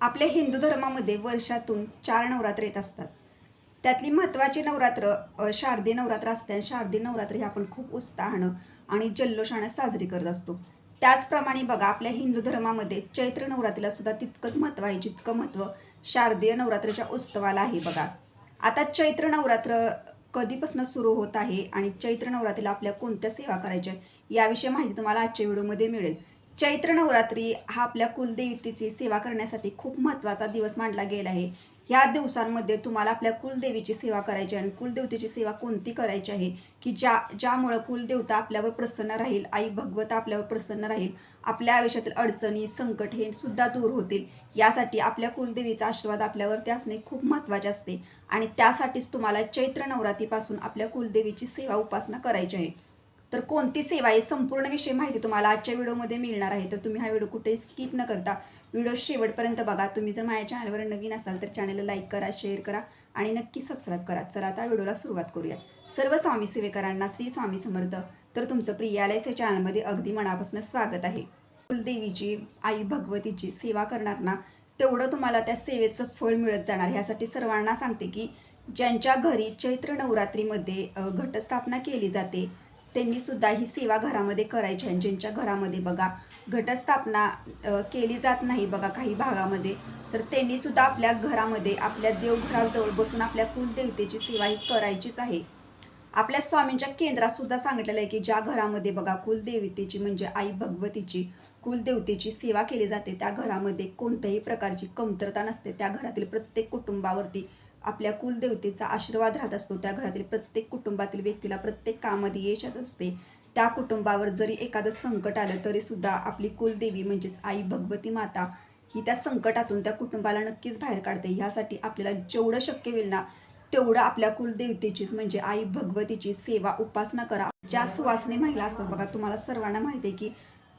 आपल्या हिंदू धर्मामध्ये वर्षातून 4 नवरात्र येत असतात. त्यातली महत्त्वाची नवरात्र शारदीय नवरात्र असते आणि शारदीय नवरात्र ही आपण खूप उत्साहानं आणि जल्लोषानं साजरी करत असतो. त्याचप्रमाणे बघा आपल्या हिंदू धर्मामध्ये चैत्र नवरात्रीला सुद्धा तितकंच महत्त्व आहे, जितकं महत्त्व शारदीय नवरात्राच्या उत्सवाला आहे बघा. आता चैत्र नवरात्र कधीपासून सुरू होत आहे आणि चैत्र नवरात्रीला आपल्या कोणत्या सेवा करायच्या याविषयी माहिती तुम्हाला आजच्या व्हिडिओमध्ये मिळेल. चैत्र नवरात्री हा आपल्या कुलदेवतेची सेवा करण्यासाठी खूप महत्त्वाचा दिवस मानला गेला आहे. ह्या दिवसांमध्ये तुम्हाला आपल्या कुलदेवीची सेवा करायची आहे आणि कुलदेवतेची सेवा कोणती करायची आहे, की ज्यामुळं कुलदेवता आपल्यावर प्रसन्न राहील, आई भगवत आपल्यावर प्रसन्न राहील, आपल्या आयुष्यातील अडचणी, संकट हे सुद्धा दूर होतील. यासाठी आपल्या कुलदेवीचा आशीर्वाद आपल्यावरती असणे खूप महत्त्वाचे असते आणि त्यासाठीच तुम्हाला चैत्र नवरात्रीपासून आपल्या कुलदेवीची सेवा उपासना करायची आहे. तर कोणती सेवा आहे संपूर्ण विषय माहिती तुम्हाला आजच्या व्हिडिओमध्ये मिळणार आहे. तर तुम्ही हा व्हिडिओ कुठेही स्किप न करता व्हिडिओ शेवटपर्यंत बघा. तुम्ही जर माझ्या चॅनलवर नवीन असाल तर चॅनलला लाईक करा, शेअर करा आणि नक्की सबस्क्राईब करा. चला आता व्हिडिओला सुरुवात करूया. सर्व स्वामी सेवेकरांना श्री स्वामी समर्थ. तर तुमचं प्रियालयच्या चॅनलमध्ये अगदी मनापासून स्वागत आहे. कुलदेवीची आई भगवतीची सेवा करणार ना, तेवढं तुम्हाला त्या सेवेचं फळ मिळत जाणार. ह्यासाठी सर्वांना सांगते की ज्यांच्या घरी चैत्र नवरात्रीमध्ये घटस्थापना केली जाते त्यांनी सुद्धा ही सेवा घरामध्ये करायची आहे. ज्यांच्या घरामध्ये बघा घटस्थापना केली जात नाही बघा काही भागामध्ये, तर त्यांनी सुद्धा आपल्या घरामध्ये आपल्या देवघराजवळ बसून आपल्या कुलदेवतेची सेवा ही करायचीच आहे. आपल्या स्वामींच्या केंद्रात सुद्धा सांगितलेलं आहे की ज्या घरामध्ये बघा कुलदेवतेची म्हणजे आई भगवतीची कुलदेवतेची सेवा केली जाते त्या घरामध्ये कोणत्याही प्रकारची कमतरता नसते. त्या घरातील प्रत्येक कुटुंबावरती आपल्या कुलदेवतेचा आशीर्वाद राहत असतो. त्या घरातील प्रत्येक कुटुंबातील व्यक्तीला प्रत्येक कामामध्ये यश येत असते. त्या कुटुंबावर जरी एखादं संकट आलं तरी सुद्धा आपली कुलदेवी म्हणजेच आई भगवती माता ही त्या संकटातून त्या कुटुंबाला नक्कीच बाहेर काढते. ह्यासाठी आपल्याला जेवढं शक्य होईल ना तेवढं आपल्या कुलदेवतेचीच म्हणजे आई भगवतीची सेवा उपासना करा. ज्या सुवासिनी महिला असतात बघा तुम्हाला सर्वांना माहिती आहे की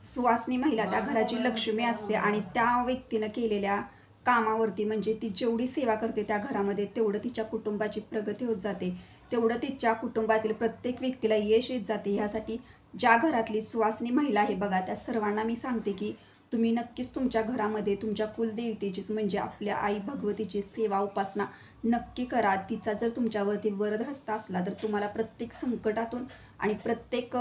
सुवासिनी महिला त्या घराची लक्ष्मी असते आणि त्या व्यक्तीनं केलेल्या कामावरती म्हणजे ती जेवढी सेवा करते त्या घरामध्ये तेवढं तिच्या कुटुंबाची प्रगती होत जाते, तेवढं तिच्या कुटुंबातील प्रत्येक व्यक्तीला यश येत जाते. ह्यासाठी ज्या घरातली सुवासिनी महिला आहे बघा त्या सर्वांना मी सांगते की तुम्ही नक्कीच तुमच्या घरामध्ये तुमच्या कुलदेवतेचीच म्हणजे आपल्या आई भगवतीची सेवा उपासना नक्की करा. तिचा जर तुमच्यावरती वरदहस्त असला तर तुम्हाला प्रत्येक संकटातून आणि प्रत्येक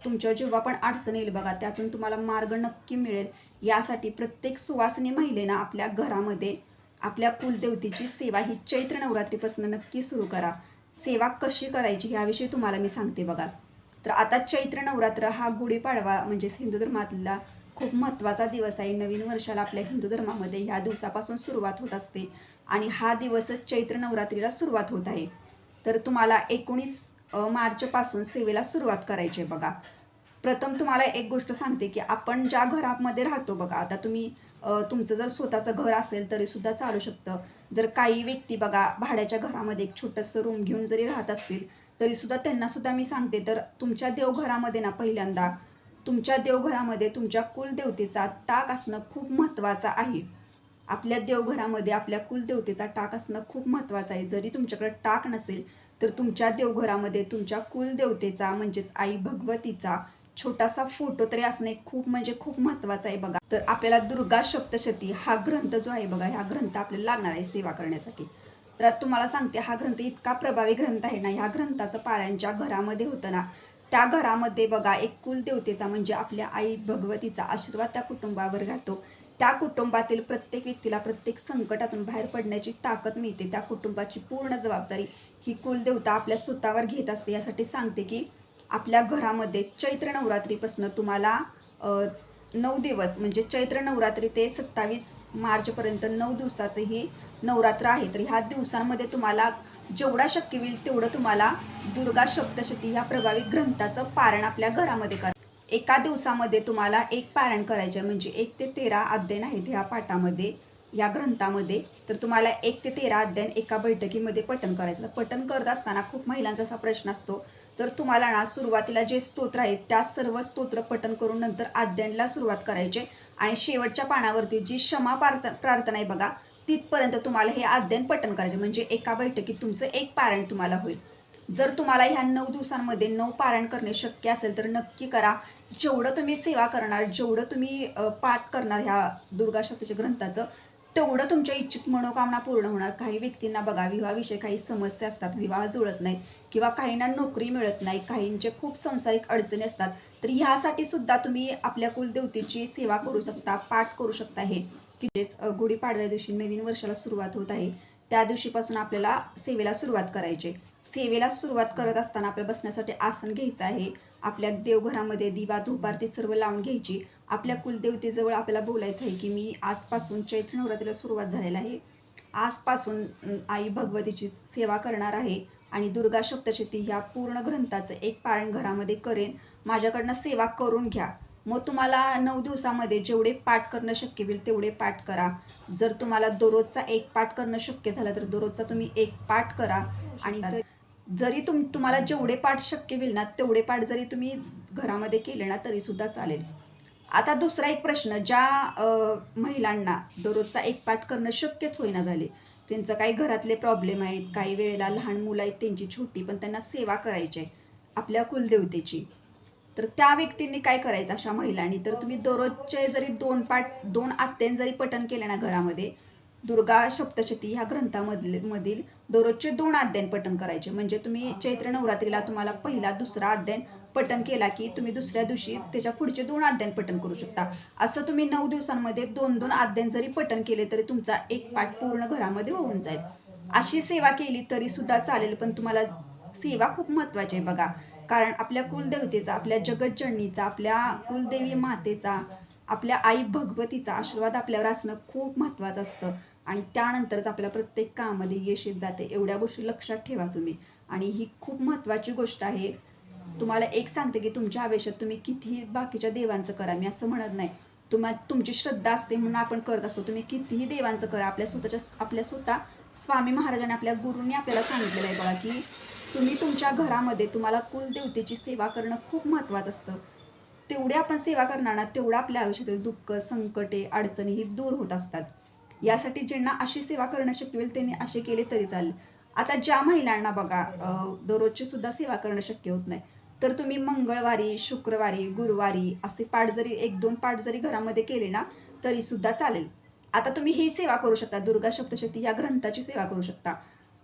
तुमच्या जेव्हा पण अडचण येईल बघा त्यातून तुम्हाला मार्ग नक्की मिळेल. यासाठी प्रत्येक सुवासिनी महिलेनं आपल्या घरामध्ये आपल्या कुलदेवतेची सेवा ही चैत्र नवरात्रीपासून नक्की सुरू करा. सेवा कशी करायची ह्याविषयी तुम्हाला मी सांगते बघा. तर आता चैत्र नवरात्र हा गुढीपाडवा म्हणजे हिंदू धर्मातला खूप महत्त्वाचा दिवस आहे. नवीन वर्षाला आपल्या हिंदू धर्मामध्ये ह्या दिवसापासून सुरुवात होत असते आणि हा दिवसच चैत्र नवरात्रीला सुरुवात होत आहे. तर तुम्हाला 19 मार्चपासून सेवेला सुरुवात करायची आहे बघा. प्रथम तुम्हाला एक गोष्ट सांगते की आपण ज्या घरामध्ये राहतो बघा आता तुम्ही तुमचं जर स्वतःचं घर असेल तरीसुद्धा चालू शकतं. जर काही व्यक्ती बघा भाड्याच्या घरामध्ये एक छोटंसं रूम घेऊन जरी राहत असतील तरीसुद्धा त्यांनासुद्धा मी सांगते तर तुमच्या देवघरामध्ये ना पहिल्यांदा तुमच्या देवघरामध्ये तुमच्या कुलदेवतेचा टाक असणं खूप महत्त्वाचं आहे. आपल्या देवघरामध्ये आपल्या कुलदेवतेचा टाक असणं खूप महत्त्वाचं आहे. जरी तुमच्याकडे टाक नसेल तर तुमच्या देवघरामध्ये तुमच्या कुलदेवतेचा म्हणजेच आई भगवतीचा छोटासा फोटो तरी असणे खूप म्हणजे खूप महत्त्वाचं आहे बघा. तर आपल्याला दुर्गा सप्तशती हा ग्रंथ जो आहे बघा, हा ग्रंथ आपल्याला लागणार आहे सेवा करण्यासाठी. तर आता तुम्हाला सांगते हा ग्रंथ इतका प्रभावी ग्रंथ आहे ना, ह्या ग्रंथाचं पारायण ज्या घरामध्ये होतं ना त्या घरामध्ये बघा एक कुलदेवतेचा म्हणजे आपल्या आई भगवतीचा आशीर्वाद त्या कुटुंबावर राहतो. त्या कुटुंबातील प्रत्येक व्यक्तीला प्रत्येक संकटातून बाहेर पडण्याची ताकद मिळते. त्या कुटुंबाची पूर्ण जबाबदारी ही कुलदेवता आपल्या स्वतःवर घेत असते. यासाठी सांगते की आपल्या घरामध्ये चैत्र नवरात्रीपासून तुम्हाला 9 दिवस म्हणजे चैत्र नवरात्री ते 27 मार्चपर्यंत 9 दिवसाचं ही नवरात्र आहे. तर ह्या दिवसांमध्ये तुम्हाला जेवढा शक्य होईल तेवढं तुम्हाला दुर्गा सप्तशती ह्या प्रभावी ग्रंथाचं पारायण आपल्या घरामध्ये करा. एका दिवसामध्ये तुम्हाला एक पारायण करायचं आहे म्हणजे 1 ते 13 अध्याय आहेत ह्या पाठामध्ये या ग्रंथामध्ये. तर तुम्हाला 1 ते 13 अध्याय एका बैठकीमध्ये पठण करायचं. पठण करत असताना खूप महिलांचा असा प्रश्न असतो तर तुम्हाला ना सुरुवातीला जे स्तोत्र आहेत त्या सर्व स्तोत्र पठण करून नंतर अध्यायाला सुरुवात करायचे आणि शेवटच्या पानावरती जी क्षमा प्रार्थना आहे बघा तिथपर्यंत तुम्हाला हे अध्ययन पठण करायचे म्हणजे एका बैठकीत तुमचं एक पारायण तुम्हाला होईल. जर तुम्हाला ह्या 9 दिवसांमध्ये 9 पारायण करणे शक्य असेल तर नक्की करा. जेवढं तुम्ही सेवा करणार जेवढं तुम्ही पाठ करणार ह्या दुर्गा सप्तशती ग्रंथाचं तेवढं तुमच्या इच्छित मनोकामना पूर्ण होणार. काही व्यक्तींना बघा विवाहाविषयी काही समस्या असतात, विवाह जुळत नाही किंवा काहींना नोकरी मिळत नाही, काहींचे खूप सांसारिक अडचणी असतात. तर ह्यासाठी सुद्धा तुम्ही आपल्या कुलदेवतेची सेवा करू शकता, पाठ करू शकता. हे की गुढीपाडव्या दिवशी नवीन वर्षाला सुरुवात होत आहे, त्या दिवशीपासून आपल्याला सेवेला सुरुवात करायची. सेवेला सुरुवात करत असताना आपल्याला बसण्यासाठी आसन घ्यायचं आहे. आपल्या देवघरामध्ये दिवा धूपारती सर्व लावून घ्यायची. आपल्या कुलदेवतेजवळ आपल्याला बोलायचं आहे की मी आजपासून चैत्र नवरात्रीला सुरुवात झालेला आहे, आजपासून आई भगवतीची सेवा करणार आहे आणि दुर्गा सप्तशती ह्या पूर्ण ग्रंथाचं एक पारायण घरामध्ये करेन, माझ्याकडनं सेवा करून घ्या. मग तुम्हाला 9 दिवसामध्ये जेवढे पाठ करणं शक्य होईल तेवढे पाठ करा. जर तुम्हाला दररोजचा एक पाठ करणं शक्य झालं तर दररोजचा तुम्ही एक पाठ करा. आणि जरी तुम्हाला जेवढे पाठ शक्य होईल ना तेवढे पाठ जरी तुम्ही घरामध्ये केले ना तरीसुद्धा चालेल. आता दुसरा एक प्रश्न, ज्या महिलांना दररोजचा एक पाठ करणं शक्यच होईना झाले, त्यांचं काही घरातले प्रॉब्लेम आहेत, काही वेळेला लहान मुलं आहेत त्यांची छोटी, पण त्यांना सेवा करायची आहे आपल्या कुलदेवतेची, तर त्या व्यक्तींनी काय करायचं अशा महिलांनी? तर तुम्ही दररोजचे जरी 2 आत्यान जरी पठण केले ना घरामध्ये, दुर्गा सप्तशती ह्या ग्रंथामधील दररोजचे 2 अध्याय पठण करायचे. म्हणजे तुम्ही चैत्र नवरात्रीला तुम्हाला पहिला दुसरा अध्याय पठण केला की तुम्ही दुसऱ्या दिवशी त्याच्या पुढचे 2 अध्याय पठण करू शकता. असं तुम्ही 9 दिवसांमध्ये 2-2 अध्याय जरी पठण केले तरी तुमचा एक पाठ पूर्ण घरामध्ये होऊन जाईल. अशी सेवा केली तरी सुद्धा चालेल, पण तुम्हाला सेवा खूप महत्त्वाची आहे बघा. कारण आपल्या कुलदेवतेचा, आपल्या जगतजननीचा, आपल्या कुलदेवी मातेचा, आपल्या आई भगवतीचा आशीर्वाद आपल्यावर असणं खूप महत्त्वाचं असतं आणि त्यानंतरच आपल्या प्रत्येक कामामध्ये यश येत जाते. एवढ्या गोष्टी लक्षात ठेवा तुम्ही. आणि ही खूप महत्त्वाची गोष्ट आहे. तुम्हाला एक सांगते की तुमच्या आयुष्यात तुम्ही कितीही बाकीच्या देवांचं करा, मी असं म्हणत नाही. तुमची श्रद्धा असते म्हणून आपण करत असतो. तुम्ही कितीही देवांचं करा, आपल्या स्वतः स्वामी महाराजांनी आपल्या गुरूंनी आपल्याला सांगितलेलं आहे बघा की तुम्ही तुमच्या घरामध्ये तुम्हाला कुलदेवतेची सेवा करणं खूप महत्त्वाचं असतं. तेवढी आपण सेवा करणार ना तेवढं आपल्या आयुष्यातील दुःख, संकटे, अडचणी ही दूर होत असतात. यासाठी ज्यांना अशी सेवा करणं शक्य होईल त्यांनी असे केले तरी चालेल. आता ज्या महिलांना बघा दररोजची सुद्धा सेवा करणं शक्य होत नाही, तर तुम्ही मंगळवारी, शुक्रवारी, गुरुवारी असे पाठ जरी 1-2 पाठ जरी घरामध्ये केले ना तरी सुद्धा चालेल. आता तुम्ही ही सेवा करू शकता, दुर्गा सप्तशती या ग्रंथाची सेवा करू शकता.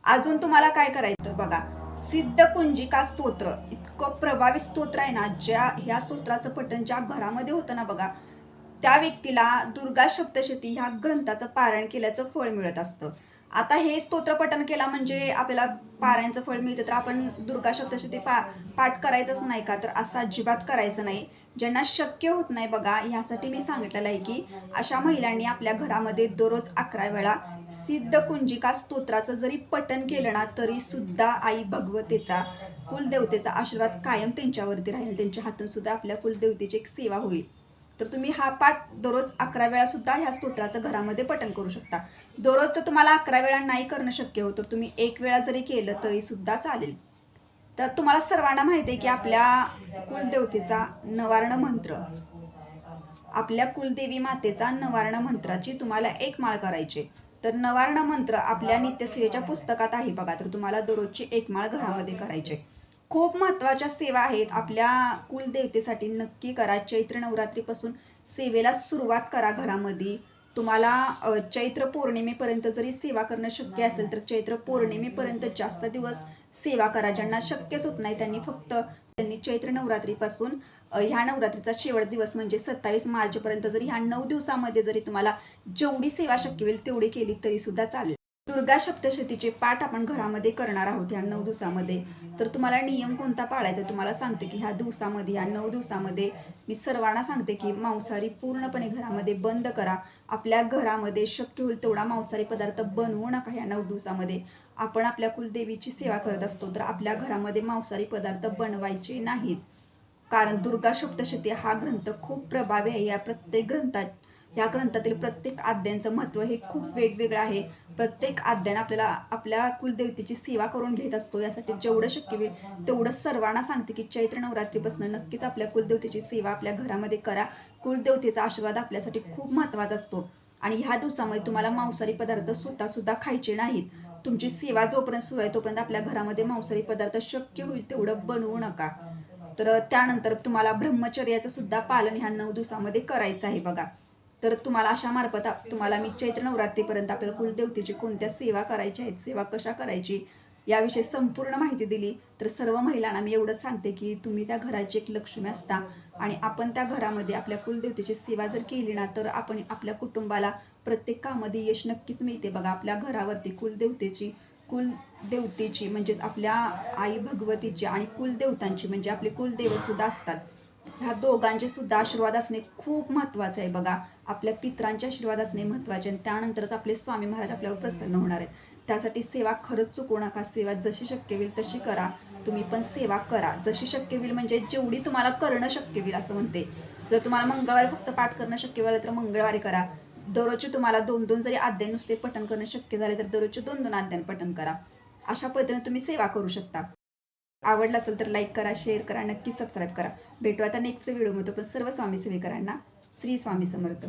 अजून तुम्हाला काय करायचं तर बघा, सिद्ध कुंजिका स्तोत्र इतकं प्रभावी स्तोत्र आहे ना, ह्या स्तोत्राचं पठण ज्या घरामध्ये होतं ना बघा, त्या व्यक्तीला दुर्गा सप्तशती ह्या ग्रंथाचं पारायण केल्याचं फळ मिळत असतं. आता हे स्तोत्र पठण केला म्हणजे आपल्याला पारायणचं फळ मिळतं, तर आपण दुर्गा सप्तशती पाठ करायचंच नाही का? तर असं अजिबात करायचं नाही. ज्यांना शक्य होत नाही बघा, ह्यासाठी मी सांगितलेलं आहे की अशा महिलांनी आपल्या घरामध्ये दररोज 11 वेळा सिद्ध कुंजिका स्तोत्राचं जरी पठण केलं ना तरी सुद्धा आई भगवतीचा, कुलदेवतेचा आशीर्वाद कायम त्यांच्यावरती राहील. त्यांच्या हातून सुद्धा आपल्या कुलदेवतेची एक सेवा होईल. तर तुम्ही हा पाठ दररोज 11 वेळा सुद्धा ह्या स्तोत्राचं घरामध्ये पठण करू शकता. दररोजचं तुम्हाला 11 वेळा नाही करणं शक्य होतं, तुम्ही 1 वेळा जरी केलं तरी सुद्धा चालेल. तर तुम्हाला सर्वांना माहिती आहे की आपल्या कुलदेवतेचा नवारण मंत्र, आपल्या कुलदेवी मातेचा नवारण मंत्राची तुम्हाला एक माळ करायची. तर नवारण मंत्र आपल्या नित्यसेवेच्या पुस्तकात आहे बघा, तर तुम्हाला दररोजची एक माळ घरामध्ये करायची. खूप महत्त्वाच्या सेवा आहेत आपल्या कुलदेवतेसाठी, नक्की करा. चैत्र नवरात्रीपासून सेवेला सुरुवात करा घरामध्ये. तुम्हाला चैत्र पौर्णिमेपर्यंत जरी सेवा करणं शक्य असेल तर चैत्र पौर्णिमेपर्यंत जास्त दिवस सेवा करा. ज्यांना शक्यच होत नाही त्यांनी चैत्र नवरात्रीपासून ह्या नवरात्रीचा शेवट दिवस म्हणजे 27 मार्चपर्यंत जरी ह्या 9 दिवसामध्ये जरी तुम्हाला जेवढी सेवा शक्य होईल तेवढी केली तरी सुद्धा चालेल. दुर्गा सप्तशतीचे पाठ आपण घरामध्ये करणार आहोत ह्या 9 दिवसामध्ये. तर तुम्हाला नियम कोणता पाळायचा तुम्हाला सांगते की ह्या 9 दिवसामध्ये मी सर्वांना सांगते की मांसाहारी पूर्णपणे घरामध्ये बंद करा. आपल्या घरामध्ये शक्य होईल तेवढा मांसाहारी पदार्थ बनवू नका. ह्या 9 दिवसामध्ये आपण आपल्या कुलदेवीची सेवा करत असतो तर आपल्या घरामध्ये मांसाहारी पदार्थ बनवायचे नाहीत. कारण दुर्गा सप्तशती हा ग्रंथ खूप प्रभावी आहे. या ग्रंथातील प्रत्येक अध्यायांचं महत्त्व हे खूप वेगवेगळं आहे. प्रत्येक अध्याय आपल्याला आपल्या कुलदेवतेची सेवा करून घेत असतो. यासाठी जेवढं शक्य होईल तेवढं सर्वांना सांगते की चैत्र नवरात्रीपासून नक्कीच आपल्या कुलदेवतेची सेवा आपल्या घरामध्ये करा. कुलदेवतेचा आशीर्वाद आपल्यासाठी खूप महत्त्वाचा असतो आणि ह्या दिवसामध्ये तुम्हाला मांसाहारी पदार्थ सुद्धा खायचे नाहीत. तुमची सेवा जोपर्यंत सुरू आहे तोपर्यंत आपल्या घरामध्ये मांसाहारी पदार्थ शक्य होईल तेवढं बनवू नका. तर त्यानंतर तुम्हाला ब्रह्मचर्याचं सुद्धा पालन ह्या 9 दिवसामध्ये करायचं आहे बघा. तर तुम्हाला अशा मार्फत तुम्हाला मी चैत्र नवरात्रीपर्यंत आपल्याला कुलदेवतेची कोणत्या सेवा करायच्या आहेत, सेवा कशा करायची याविषयी संपूर्ण माहिती दिली. तर सर्व महिलांना मी एवढंच सांगते की तुम्ही त्या घराची एक लक्ष्मी असता आणि आपण त्या घरामध्ये आपल्या कुलदेवतेची सेवा जर केली ना, तर आपण आपल्या कुटुंबाला प्रत्येक कामामध्ये यश नक्कीच मिळते बघा. आपल्या घरावरती कुलदेवतेची म्हणजेच आपल्या आई भगवतीची आणि कुलदेवतांची म्हणजे आपले कुलदैवतसुद्धा असतात. ह्या दोघांचे सुद्धा आशीर्वाद असणे खूप महत्त्वाचं आहे बघा. आपल्या पितरांचे आशीर्वाद असणे महत्त्वाचे आणि त्यानंतरच आपले स्वामी महाराज आपल्यावर प्रसन्न होणार आहेत. त्यासाठी सेवा खरंच चुकू नका. सेवा जशी शक्य होईल तशी करा. तुम्ही पण सेवा करा. जशी शक्य होईल म्हणजे जेवढी तुम्हाला करणं शक्य होईल असं म्हणते. जर तुम्हाला मंगळवारी फक्त पाठ करणं शक्य झालं तर मंगळवारी करा. दररोजचे तुम्हाला 2-2 जरी अध्याय नुसते पठण करणं शक्य झाले तर दररोजचे 2-2 अध्याय पठण करा. अशा पद्धतीने तुम्ही सेवा करू शकता. आवडला असेल तर लाईक करा, शेअर करा, नक्की सबस्क्राईब करा. भेटू आता नेक्स्ट व्हिडिओमध्ये. पण सर्व स्वामी सेवेकरांना श्री स्वामी समर्थ.